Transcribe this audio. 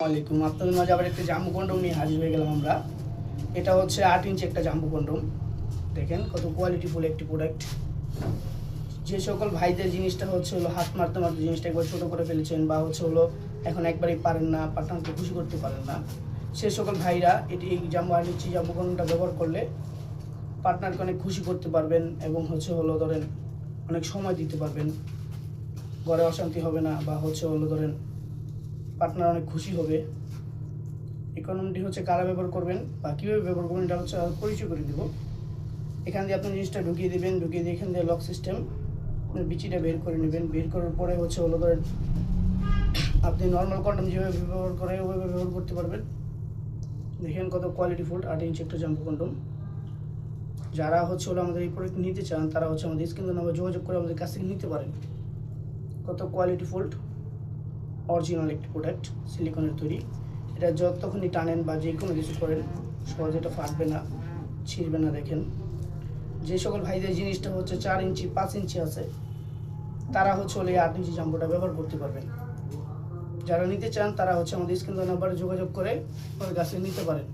আসসালামাইকুম, আপনাদের মাঝে আবার একটা জাম্বু কন্ডম নিয়ে হাজির হয়ে গেলাম আমরা। এটা হচ্ছে 8 ইঞ্চি একটা জাম্বু কন্ডম। দেখেন কত কোয়ালিটিফুল একটি প্রোডাক্ট। যে সকল ভাইদের জিনিসটা হচ্ছে হলো হাত মারতে মারতে জিনিসটা একবার ছোটো করে ফেলেছেন বা হচ্ছে হলো এখন একবারই পারেন না, পার্টনারকে খুশি করতে পারেন না, সে সকল ভাইরা এই জাম্বু 8 ইঞ্চি জাম্বু কন্ডমটা ব্যবহার করলে পার্টনারকে অনেক খুশি করতে পারবেন এবং হচ্ছে হলো ধরেন অনেক সময় দিতে পারবেন। ঘরে অশান্তি হবে না বা হচ্ছে হলো ধরেন পার্টনার অনেক খুশি হবে। এই কন্ডমটি হচ্ছে কারা ব্যবহার করবেন বা কীভাবে ব্যবহার করবেন এটা হচ্ছে পরিচয় করে দেবো। এখান দিয়ে আপনি জিনিসটা ঢুকিয়ে দেবেন, ঢুকিয়ে দিয়ে এখান দিয়ে লক সিস্টেম বিচিটা বের করে নেবেন। বের করার পরে হচ্ছে হলো ধরেন আপনি নর্মাল কন্ডম যেভাবে ব্যবহার করে ওইভাবে ব্যবহার করতে পারবেন। দেখেন কত কোয়ালিটিফুল 8 ইঞ্চি একটা জাম্বু কন্ডম। যারা হচ্ছে হলো আমাদের এই প্রোডাক্ট নিতে চান তারা হচ্ছে আমাদের স্ক্রিনে নাম্বার যোগাযোগ করে আমাদের কাছ থেকে নিতে পারেন। কত কোয়ালিটিফুল অরিজিনাল একটি প্রোডাক্ট, সিলিকনের তৈরি। এটা যতক্ষণই টানেন বা যে কোনো কিছু করেন সহজে এটা ফাটবে না, ছিঁড়বে না। দেখেন যে সকল ভাইদের জিনিসটা হচ্ছে 4 ইঞ্চি 5 ইঞ্চি আছে তারা হচ্ছে হলে 8 ইঞ্চি জাম্বুটা ব্যবহার করতে পারবেন। যারা নিতে চান তারা হচ্ছে আমাদের স্ক্রিন নাম্বারে যোগাযোগ করে আমাদের কাছে নিতে পারেন।